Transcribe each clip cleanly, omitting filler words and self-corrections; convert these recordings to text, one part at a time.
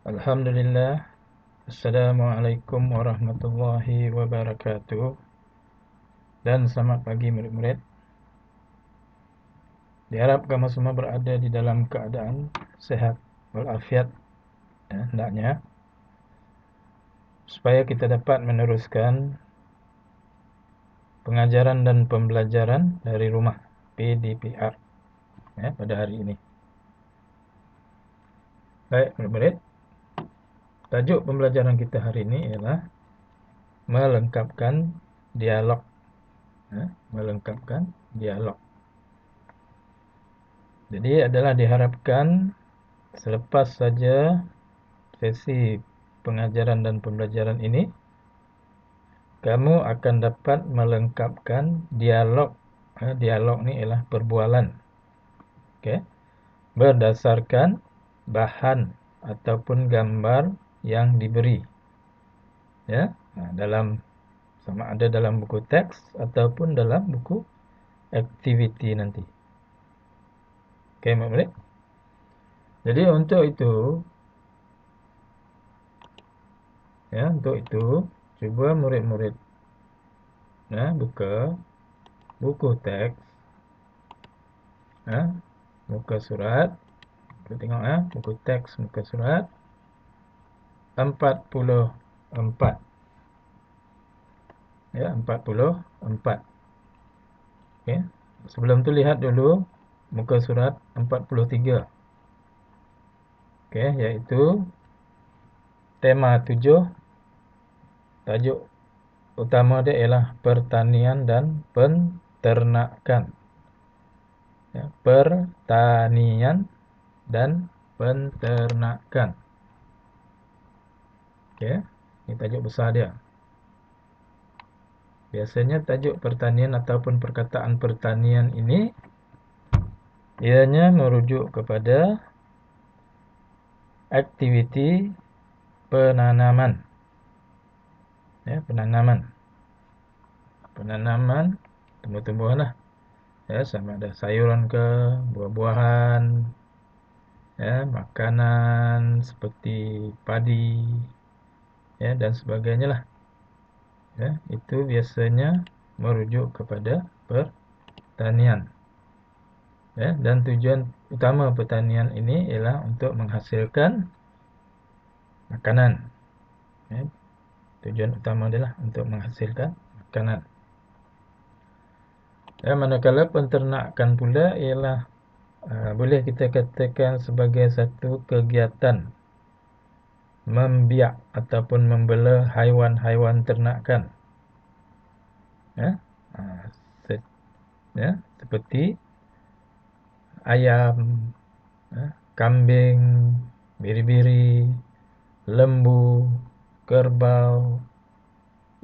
Alhamdulillah. Assalamualaikum warahmatullahi wabarakatuh. Dan selamat pagi murid-murid. Diharap kamu semua berada di dalam keadaan sehat walafiat, hendaknya, supaya kita dapat meneruskan pengajaran dan pembelajaran dari rumah PDPR pada hari ini. Baik murid-murid, tajuk pembelajaran kita hari ini ialah melengkapkan dialog. Melengkapkan dialog. Jadi adalah diharapkan selepas saja sesi pengajaran dan pembelajaran ini, kamu akan dapat melengkapkan dialog. Dialog ni ialah perbualan. Okey. Berdasarkan bahan ataupun gambar yang diberi. Ya, dalam sama ada dalam buku teks ataupun dalam buku aktiviti nanti. Okey, murid-murid. Jadi untuk itu cuba murid-murid buka buku teks, muka surat. Kita tengok buku teks muka surat 44. 44. Okey. Sebelum tu lihat dulu muka surat 43. Okey, iaitu tema 7. Tajuk utama dia ialah pertanian dan penternakan. Pertanian dan penternakan. Okey, ini tajuk besar dia. Biasanya tajuk pertanian ataupun perkataan pertanian ini ianya merujuk kepada aktiviti penanaman. Penanaman tumbuh-tumbuhan lah. Sama ada sayuran ke, buah-buahan, makanan seperti padi, dan sebagainya lah. Itu biasanya merujuk kepada pertanian. Dan tujuan utama pertanian ini ialah untuk menghasilkan makanan. Tujuan utama adalah untuk menghasilkan makanan. Manakala penternakan pula ialah boleh kita katakan sebagai satu kegiatan membiak ataupun membela haiwan-haiwan ternakan. Seperti ayam, kambing, biri-biri, lembu, kerbau,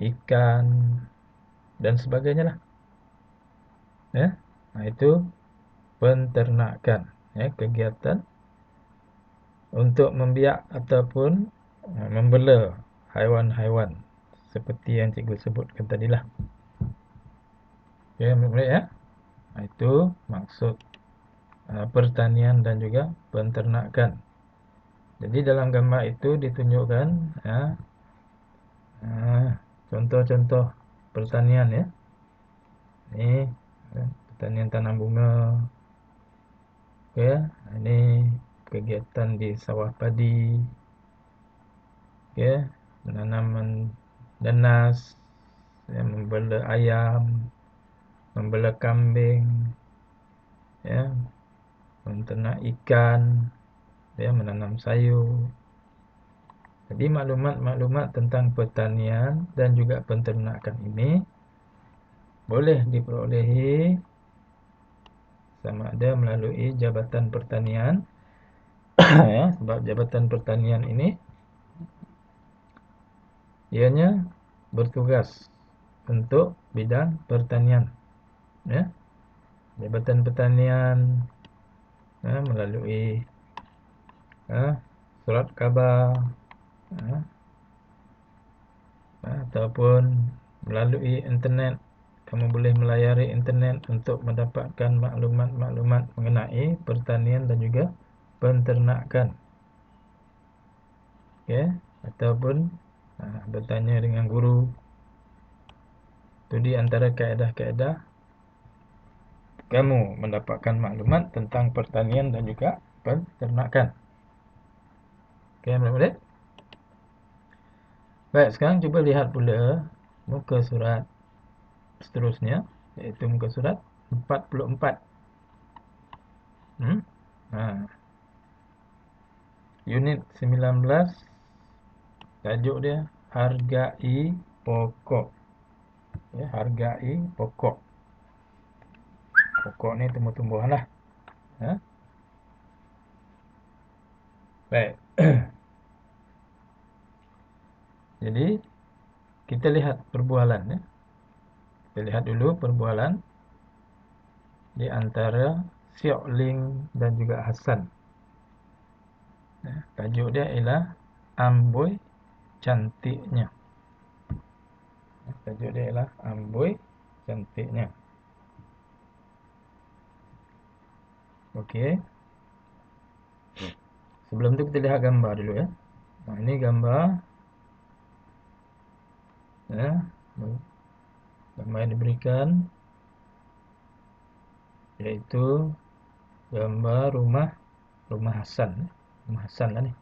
ikan, dan sebagainya lah. Itu penternakan. Kegiatan untuk membiak ataupun membela haiwan-haiwan seperti yang cikgu sebutkan tadilah. Okey, murid-murid itu maksud pertanian dan juga penternakan. Jadi dalam gambar itu ditunjukkan contoh-contoh pertanian Ini pertanian tanam bunga. Ini kegiatan di sawah padi. Penanaman nanas, membela ayam, membela kambing, menternak ikan, menanam sayur. Jadi maklumat-maklumat tentang pertanian dan juga penternakan ini boleh diperolehi sama ada melalui Jabatan Pertanian. Sebab Jabatan Pertanian ini ianya bertugas untuk bidang pertanian. Jabatan Pertanian melalui surat khabar ataupun melalui internet. Kamu boleh melayari internet untuk mendapatkan maklumat-maklumat mengenai pertanian dan juga penternakan. Okay. Ataupun bertanya dengan guru. Itu di antara kaedah-kaedah kamu mendapatkan maklumat tentang pertanian dan juga peternakan. Okay, mudah-mudahan. Baik, sekarang cuba lihat pula muka surat seterusnya, iaitu muka surat 44. Unit 19, tajuk dia hargai pokok. Ya, hargai pokok. Pokok ni tumbuh-tumbuhan lah. Baik. Jadi kita lihat perbualan ya. Kita lihat dulu perbualan di antara Siok Ling dan juga Hasan. Tajuk dia ialah Amboi Cantiknya. Tajuk dia ialah Amboi Cantiknya. Okey. Sebelum tu kita lihat gambar dulu ya. Ini gambar ya. Gambar yang diberikan iaitu gambar rumah Hasan. Rumah Hasan lah ni.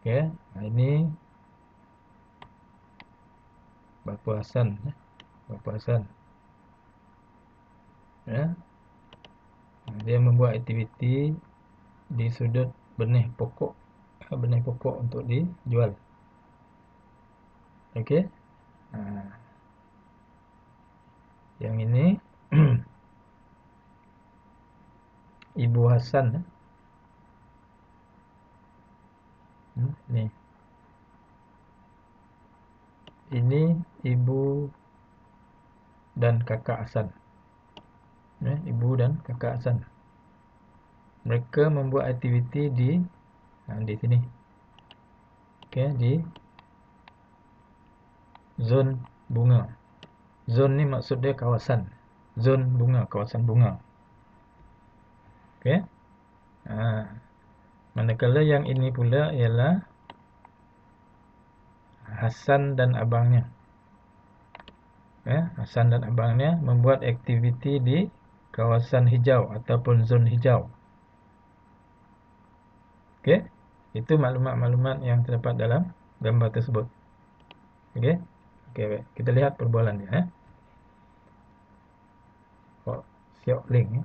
Okey, ini Bapa Hasan ya. Bapa Hasan. Ya. Dia membuat aktiviti di sudut benih pokok untuk dijual. Okey. Yang ini Ibu Hasan. Ni. Ini ibu dan kakak Hasan. Ibu dan kakak Hasan. Mereka membuat aktiviti di sini. Okey, di zon bunga. Zon ni maksud dia kawasan. Zon bunga, kawasan bunga. Okey. Manakala yang ini pula ialah Hasan dan abangnya. Hasan dan abangnya membuat aktiviti di kawasan hijau ataupun zon hijau. Okey. Itu maklumat-maklumat yang terdapat dalam gambar tersebut. Okey. Okey, baik. Kita lihat perbualan dia Siok Ling.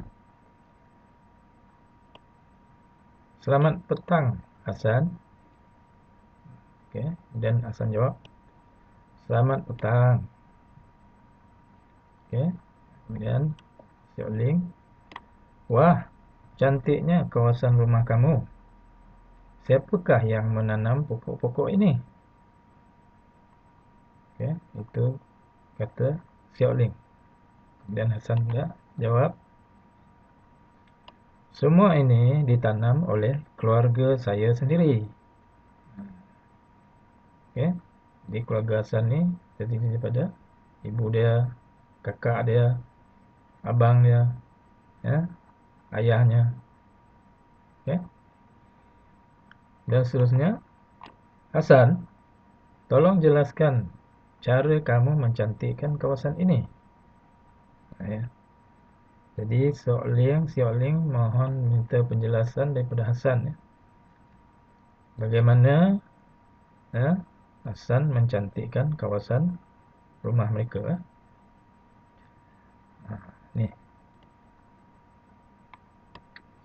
Selamat petang, Hasan. Okey, dan Hasan jawab, selamat petang. Okey. Kemudian Siok Ling, wah, cantiknya kawasan rumah kamu. Siapakah yang menanam pokok-pokok ini? Okey, itu kata Siok Ling. Dan Hasan juga jawab, semua ini ditanam oleh keluarga saya sendiri. Okey. Di keluarga Hasan ni terdiri daripada ibu dia, kakak dia, abang dia, ayahnya. Okey. Dan seterusnya, Hasan, tolong jelaskan cara kamu mencantikkan kawasan ini. Jadi Siok Ling mohon minta penjelasan daripada Hasan. Bagaimana Hasan mencantikkan kawasan rumah mereka. Ni.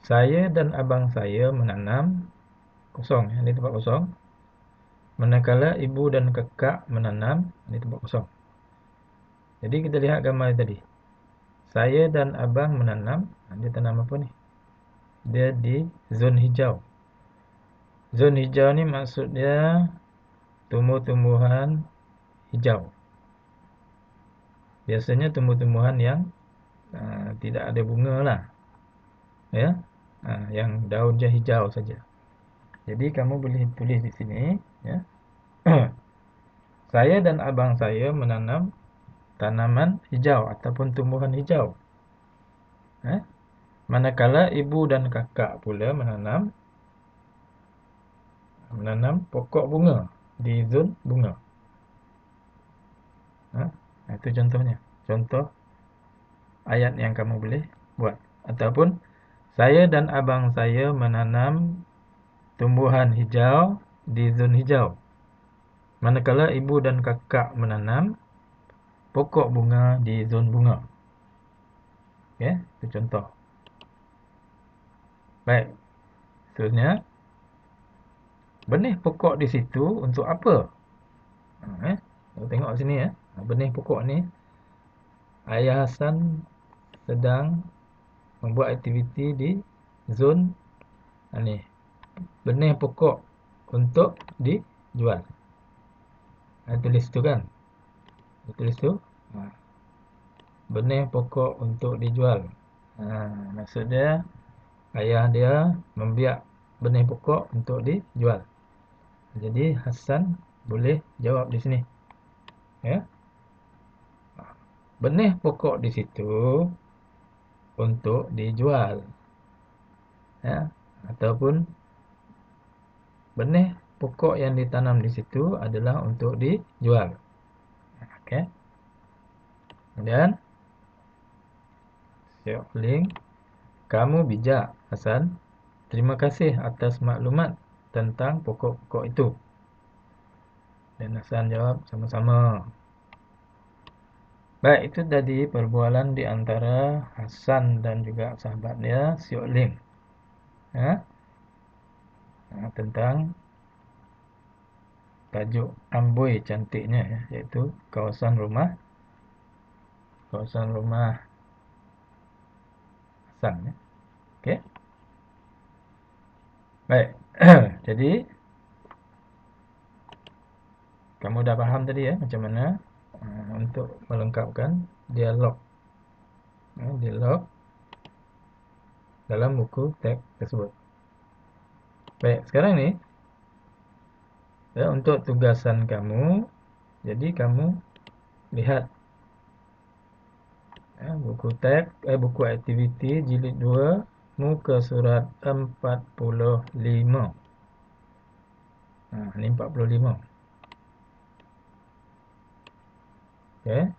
Saya dan abang saya menanam kosong. Ini tempat kosong. Manakala ibu dan kakak menanam, ini tempat kosong. Jadi kita lihat gambar tadi. Saya dan abang menanam, dia tanam apa ni? Dia di zon hijau. Zon hijau ni maksudnya tumbuh-tumbuhan hijau. Biasanya tumbuh-tumbuhan yang tidak ada bunga lah. Ya. Yang daun je hijau saja. Jadi kamu boleh tulis di sini ya. Saya dan abang saya menanam tanaman hijau ataupun tumbuhan hijau. Manakala ibu dan kakak pula menanam pokok bunga di zon bunga. Itu contohnya. Contoh ayat yang kamu boleh buat. Ataupun saya dan abang saya menanam tumbuhan hijau di zon hijau. Manakala ibu dan kakak menanam pokok bunga di zon bunga. Okey, itu contoh. Baik. Seterusnya, benih pokok di situ untuk apa? Kita tengok sini ya. Benih pokok ni Ayah Hasan sedang membuat aktiviti di zon ni. Benih pokok untuk dijual. Tulis tu kan? Tulis tu. Benih pokok untuk dijual. Maksud dia ayah dia membiak benih pokok untuk dijual. Jadi Hasan boleh jawab di sini. Ya. Benih pokok di situ untuk dijual. Ya. Ataupun benih pokok yang ditanam di situ adalah untuk dijual. Okey. Kemudian Syokling, kamu bijak, Hasan. Terima kasih atas maklumat tentang pokok-pokok itu. Dan Hasan jawab sama-sama. Baik, itu tadi perbualan di antara Hasan dan juga sahabatnya Syokling. Tentang tajuk amboi cantiknya, iaitu kawasan rumah Hasan. Okey. Baik. Jadi kamu dah faham tadi ya macam mana untuk melengkapkan dialog dalam buku teks tersebut. Baik, sekarang ni untuk tugasan kamu, jadi kamu lihat buku teks buku aktiviti jilid 2 muka surat 45. Ni 45. Okey.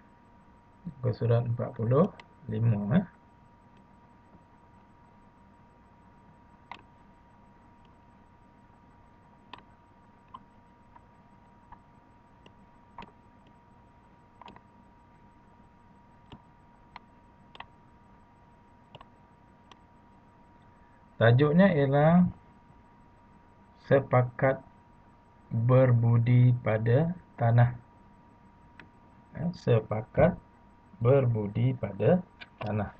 Muka surat 45 Tajuknya ialah sepakat berbudi pada tanah. Sepakat berbudi pada tanah.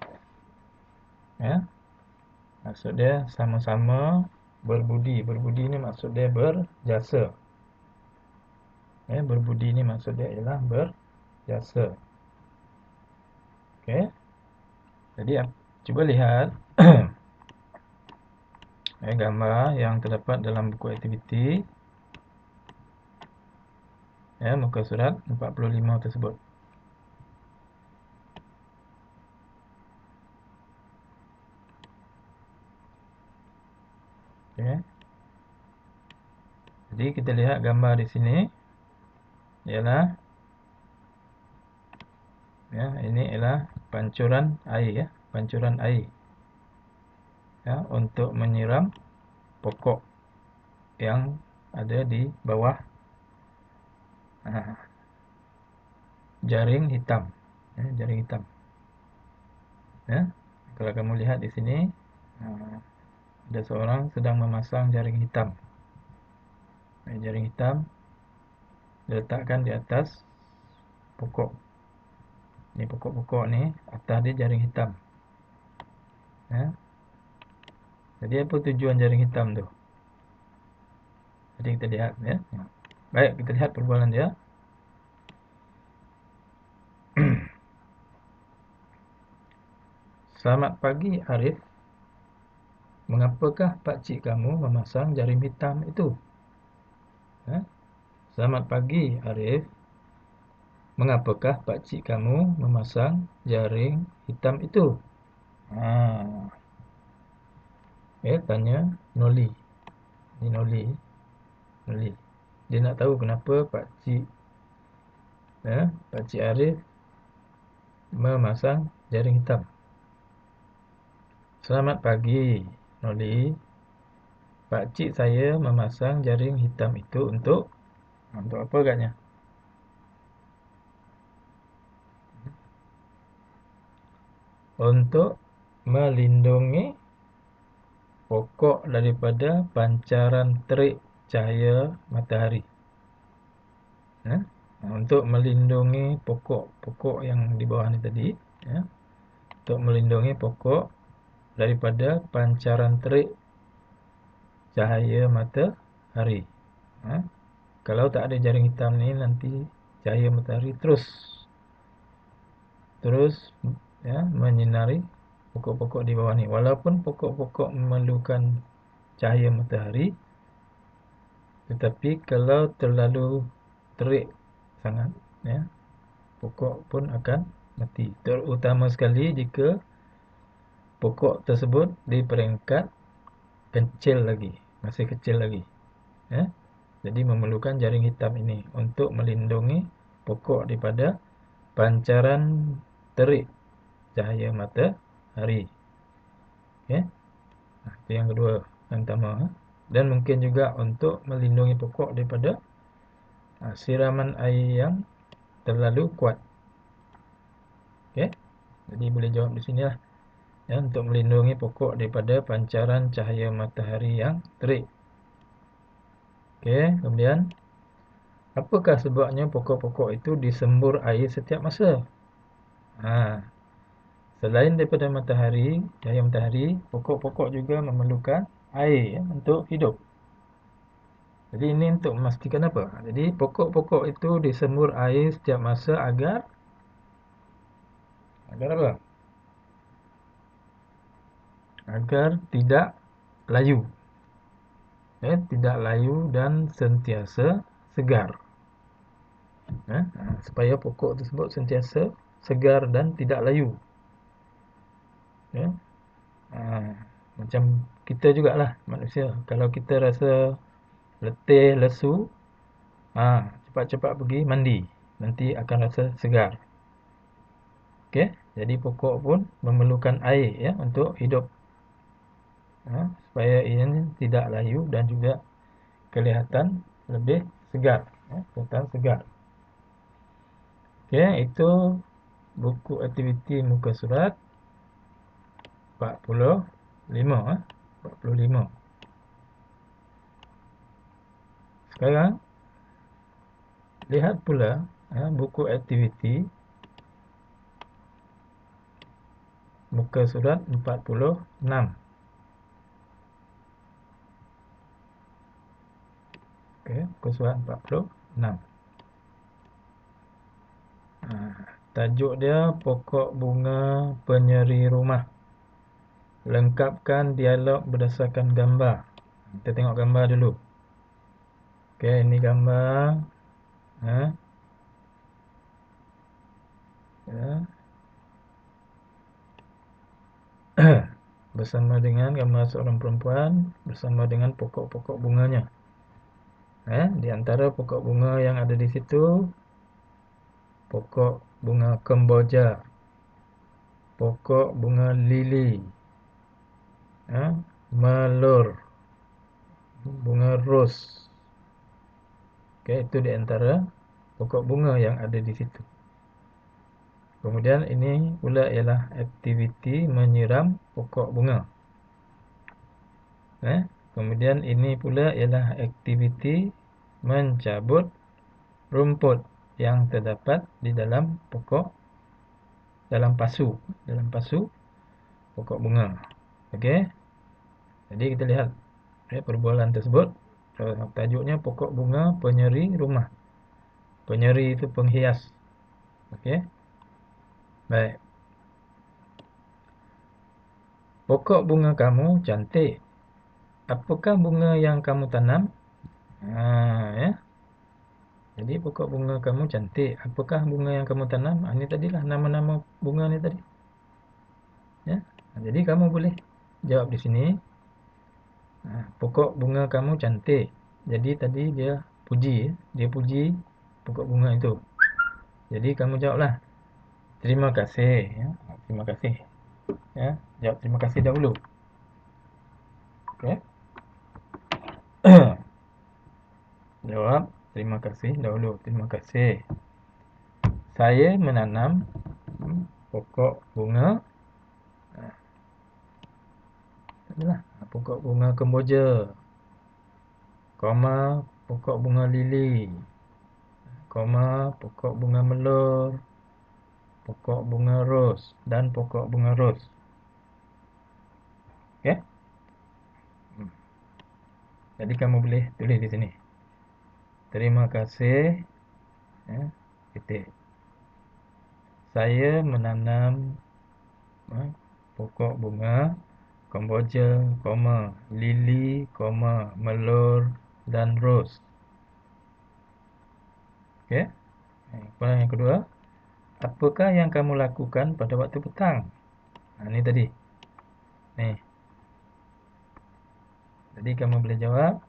Maksud dia sama-sama berbudi. Berbudi ni maksud dia berjasa. Berbudi ni maksud dia ialah berjasa. Okey. Jadi cuba lihat gambar yang terdapat dalam buku aktiviti muka surat 45 tersebut. Okey. Jadi kita lihat gambar di sini ialah ini ialah pancuran air pancuran air untuk menyiram pokok yang ada di bawah jaring hitam. Jaring hitam. Kalau kamu lihat di sini ada seorang sedang memasang jaring hitam. Jaring hitam diletakkan di atas pokok. Ni pokok-pokok ni atas dia jaring hitam. Jadi apa tujuan jaring hitam tu? Jadi kita lihat Baik, kita lihat perbualan dia. Selamat pagi Arif. Mengapakah pakcik kamu memasang jaring hitam itu? Selamat pagi Arif. Mengapakah pakcik kamu memasang jaring hitam itu? Tanya Noli. Ini Noli. Dia nak tahu kenapa Pak Cik Arif memasang jaring hitam. Selamat pagi, Noli. Pak Cik saya memasang jaring hitam itu untuk apa agaknya? Untuk melindungi pokok daripada pancaran terik cahaya matahari. Untuk melindungi pokok yang di bawah ni tadi, untuk melindungi pokok daripada pancaran terik cahaya matahari. Kalau tak ada jaring hitam ni, nanti cahaya matahari terus menyinari pokok-pokok di bawah ni. Walaupun pokok-pokok memerlukan cahaya matahari, tetapi kalau terlalu terik sangat, pokok pun akan mati. Terutama sekali jika pokok tersebut di peringkat kecil lagi, masih kecil lagi. Jadi memerlukan jaring hitam ini untuk melindungi pokok daripada pancaran terik cahaya matahari. Itu yang kedua, yang pertama. Dan mungkin juga untuk melindungi pokok daripada siraman air yang terlalu kuat. Jadi boleh jawab di sini lah. Untuk melindungi pokok daripada pancaran cahaya matahari yang terik. Kemudian, apakah sebabnya pokok-pokok itu disembur air setiap masa? Selain daripada cahaya matahari, pokok-pokok juga memerlukan air untuk hidup. Jadi ini untuk memastikan apa? Jadi pokok-pokok itu disembur air setiap masa agar apa? Agar tidak layu. Tidak layu dan sentiasa segar. Supaya pokok tersebut sentiasa segar dan tidak layu. Macam kita jugalah manusia. Kalau kita rasa letih, lesu, cepat-cepat pergi mandi. Nanti akan rasa segar. Jadi pokok pun memerlukan air untuk hidup. Supaya ia tidak layu dan juga kelihatan lebih segar. Kelihatan segar. Itu buku aktiviti muka surat 45. Sekarang lihat pula buku aktiviti muka surat 46. Muka surat 46. Tajuk dia pokok bunga penyeri rumah. Lengkapkan dialog berdasarkan gambar. Kita tengok gambar dulu. Ini gambar. Bersama dengan gambar seorang perempuan bersama dengan pokok-pokok bunganya. Di antara pokok bunga yang ada di situ, pokok bunga kemboja, pokok bunga lili, melur, bunga ros. Itu di antara pokok bunga yang ada di situ. Kemudian ini pula ialah aktiviti menyiram pokok bunga. Kemudian ini pula ialah aktiviti mencabut rumput yang terdapat di dalam dalam pasu pokok bunga. Jadi kita lihat perbualan tersebut. Tajuknya pokok bunga penyeri rumah. Penyeri itu penghias. Baik. Pokok bunga kamu cantik. Apakah bunga yang kamu tanam? Jadi pokok bunga kamu cantik. Apakah bunga yang kamu tanam? Ini tadilah nama-nama bunga ni tadi. Jadi kamu boleh jawab di sini. Pokok bunga kamu cantik. Jadi tadi dia puji, ya. Dia puji pokok bunga itu. Jadi kamu jawablah, terima kasih. Ya. Terima kasih. Ya. Jawab terima kasih dahulu. Okay. Jawab terima kasih dahulu. Terima kasih. Saya menanam pokok bunga. Adalah pokok bunga kemboja, koma pokok bunga lili, koma pokok bunga melur, pokok bunga ros dan pokok bunga ros. Okey? Jadi kamu boleh tulis di sini. Terima kasih. Ya, titik. Saya menanam pokok bunga kemboja, koma lili, koma melur dan ros. Okey? Soalan yang kedua, apakah yang kamu lakukan pada waktu petang? Ini tadi. Ni. Jadi kamu boleh jawab.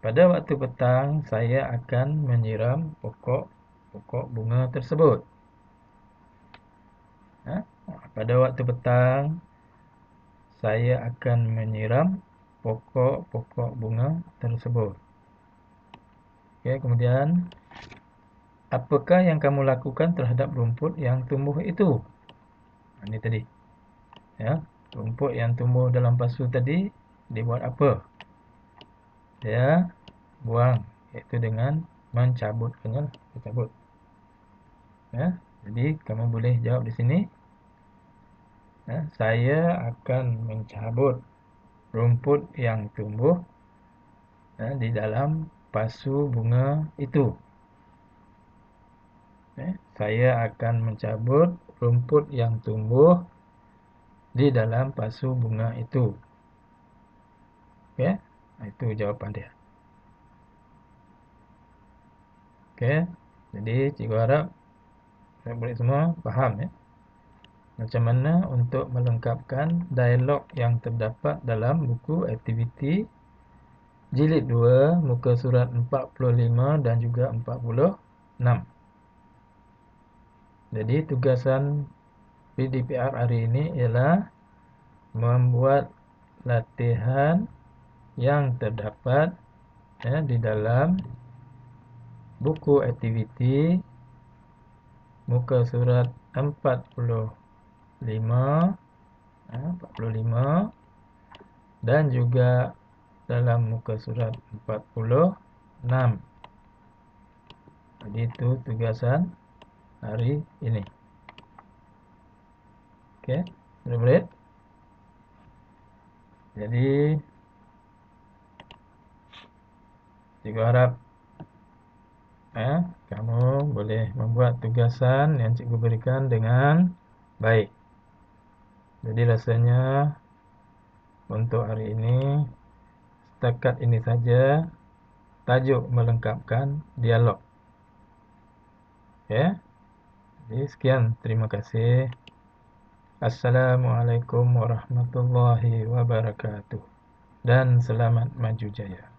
Pada waktu petang, saya akan menyiram pokok bunga tersebut. Pada waktu petang, saya akan menyiram pokok bunga tersebut. Okey, kemudian, apakah yang kamu lakukan terhadap rumput yang tumbuh itu? Ini tadi. Ya, rumput yang tumbuh dalam pasu tadi dibuat apa? Dia buang, iaitu dengan mencabutkannya. Dicabut. Ya, jadi kamu boleh jawab di sini. Ya, saya akan mencabut rumput yang tumbuh di dalam pasu bunga itu. Saya akan mencabut rumput yang tumbuh di dalam pasu bunga itu. Okey, itu jawapan dia. Okey, jadi cikgu harap murid semua faham ya. Macam mana untuk melengkapkan dialog yang terdapat dalam buku aktiviti jilid 2 muka surat 45 dan juga 46. Jadi tugasan PDPR hari ini ialah membuat latihan yang terdapat di dalam buku aktiviti muka surat 45 dan juga dalam muka surat 46. Jadi itu tugasan hari ini. Okey, murid-murid. Jadi cikgu harap kamu boleh membuat tugasan yang cikgu berikan dengan baik. Jadi rasanya untuk hari ini setakat ini saja tajuk melengkapkan dialog. Okey. Jadi sekian, terima kasih. Assalamualaikum warahmatullahi wabarakatuh dan selamat maju jaya.